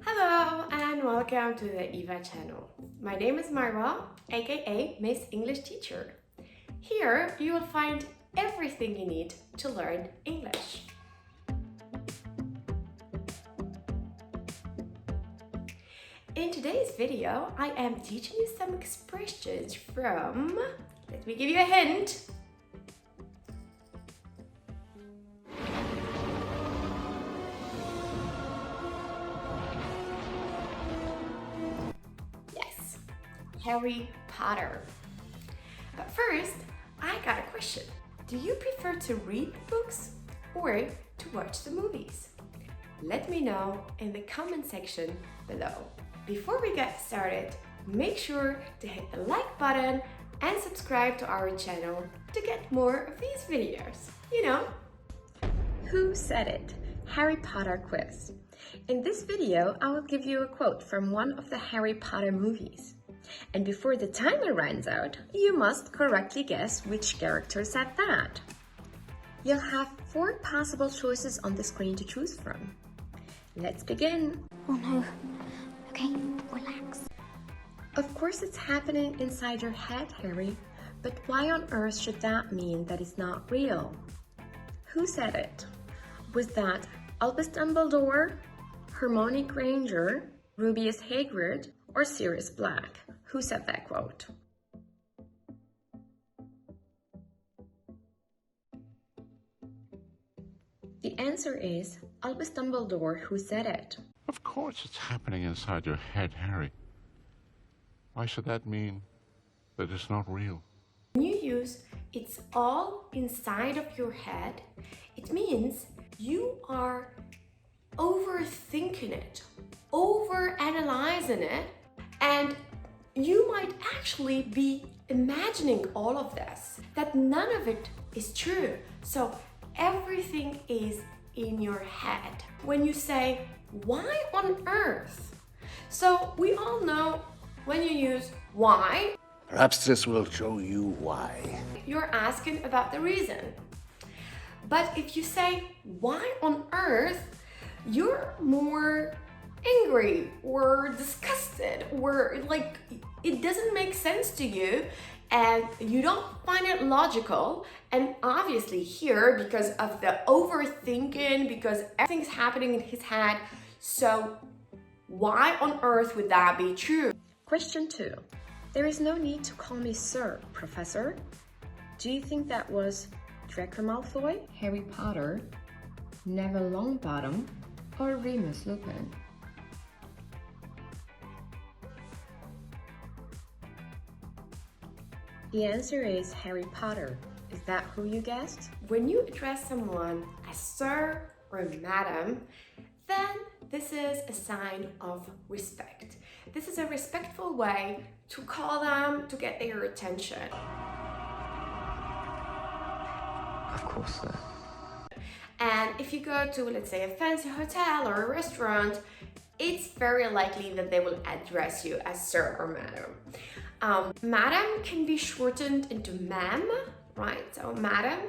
Hello and welcome to the Eva channel. My name is Marwa, aka Miss English Teacher. Here you will find everything you need to learn English. In today's video, I am teaching you some expressions from, let me give you a hint, Harry Potter. But first, I got a question. Do you prefer to read books or to watch the movies? Let me know in the comment section below. Before we get started, make sure to hit the like button and subscribe to our channel to get more of these videos. You know. Who said it? Harry Potter quiz. In this video, I will give you a quote from one of the Harry Potter movies. And before the timer runs out, you must correctly guess which character said that. You'll have 4 possible choices on the screen to choose from. Let's begin. Oh no. Okay, relax. Of course it's happening inside your head, Harry, but why on earth should that mean that it's not real? Who said it? Was that Albus Dumbledore, Hermione Granger, Rubeus Hagrid, or Sirius Black? Who said that quote? The answer is Albus Dumbledore who said it. Of course it's happening inside your head, Harry. Why should that mean that it's not real? When you use "it's all inside of your head," it means you are overthinking it, overanalyzing it, and you might actually be imagining all of this, that none of it is true. So everything is in your head. When you say, why on earth? So we all know when you use why, perhaps this will show you why. you're asking about the reason. But if you say, why on earth, you're more angry or disgusted, or like it doesn't make sense to you and you don't find it logical. And obviously here, because of the overthinking, because everything's happening in his head, so why on earth would that be true? Question 2. There is no need to call me sir, Professor. Do you think that was Draco Malfoy, Harry Potter, Neville Longbottom, or Remus Lupin? The answer is Harry Potter. Is that who you guessed? When you address someone as sir or madam, then this is a sign of respect. This is a respectful way to call them to get their attention. Of course, sir. And if you go to, let's say, a fancy hotel or a restaurant, it's very likely that they will address you as sir or madam. Madam can be shortened into ma'am, right? So madam.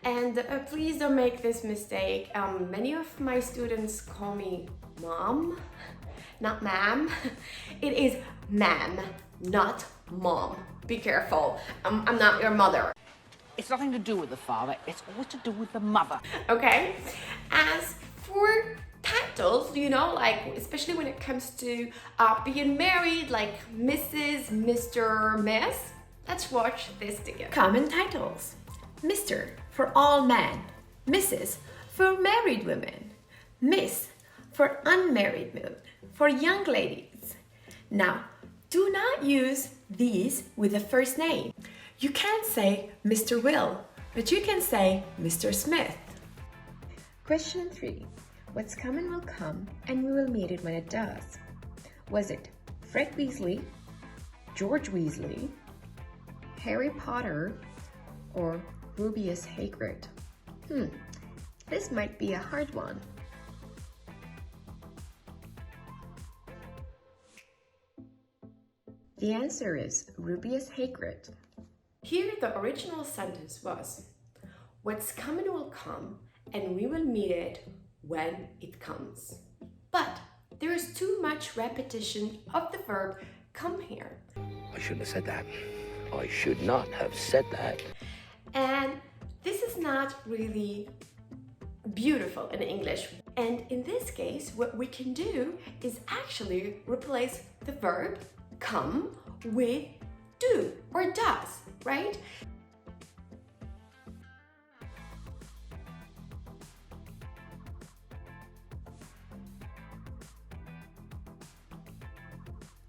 And please don't make this mistake. Many of my students call me mom, not ma'am. It is ma'am, not mom. Be careful. I'm not your mother. It's nothing to do with the father, it's all to do with the mother. Okay? As for titles, you know, like especially when it comes to being married, like Mrs., Mr., Miss, let's watch this together. Common titles. Mr. for all men, Mrs. for married women, Miss for unmarried women, for young ladies. Now, do not use these with a first name. You can't say Mr. Will, but you can say Mr. Smith. Question 3. What's coming will come, and we will meet it when it does. Was it Fred Weasley, George Weasley, Harry Potter, or Rubeus Hagrid? This might be a hard one. The answer is Rubeus Hagrid. Here the original sentence was, what's coming will come, and we will meet it when it comes. But there is too much repetition of the verb come here. I shouldn't have said that. I should not have said that. And this is not really beautiful in English. And in this case, what we can do is actually replace the verb come with do or does, right?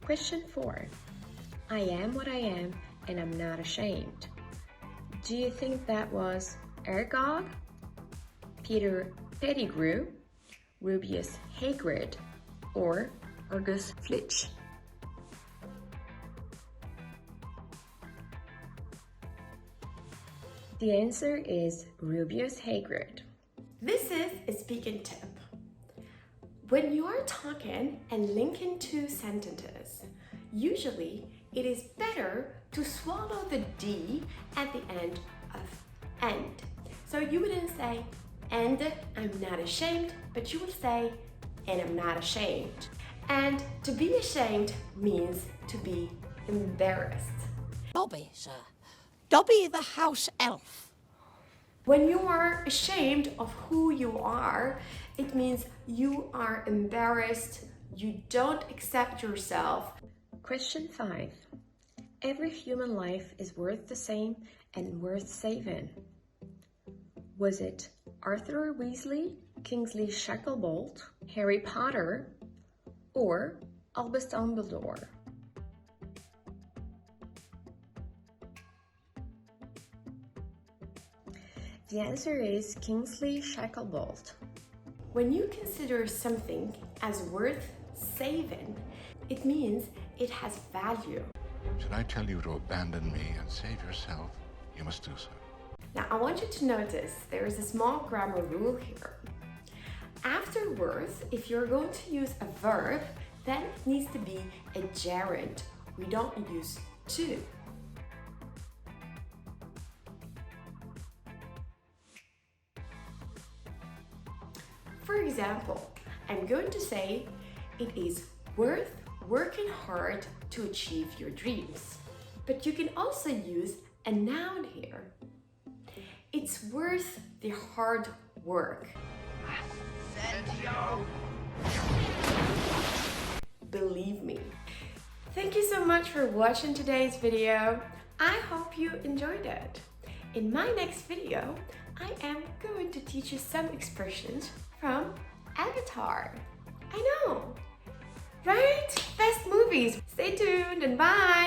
Question 4. I am what I am and I'm not ashamed. Do you think that was Ergog, Peter Pettigrew, Rubius Hagrid, or Argus Flitch? The answer is Rubius Hagrid. This is a speaking tip. When you are talking and linking two sentences, usually it is better to swallow the D at the end of and. So you wouldn't say, and I'm not ashamed, but you would say, and I'm not ashamed. And to be ashamed means to be embarrassed. Dobby, sir. Dobby the house elf. When you are ashamed of who you are, it means you are embarrassed, you don't accept yourself. Question 5. Every human life is worth the same and worth saving. Was it Arthur Weasley, Kingsley Shacklebolt, Harry Potter, or Albus Dumbledore? The answer is Kingsley Shacklebolt. When you consider something as worth saving, it means it has value. Should I tell you to abandon me and save yourself? You must do so. Now, I want you to notice there is a small grammar rule here. After worth, if you're going to use a verb, then it needs to be a gerund. We don't use to. For example, I'm going to say it is worth working hard to achieve your dreams. But you can also use a noun here. It's worth the hard work. Believe me. Thank you so much for watching today's video. I hope you enjoyed it. In my next video, I am going to teach you some expressions from Avatar. I know, right? Best movies. Stay tuned and bye!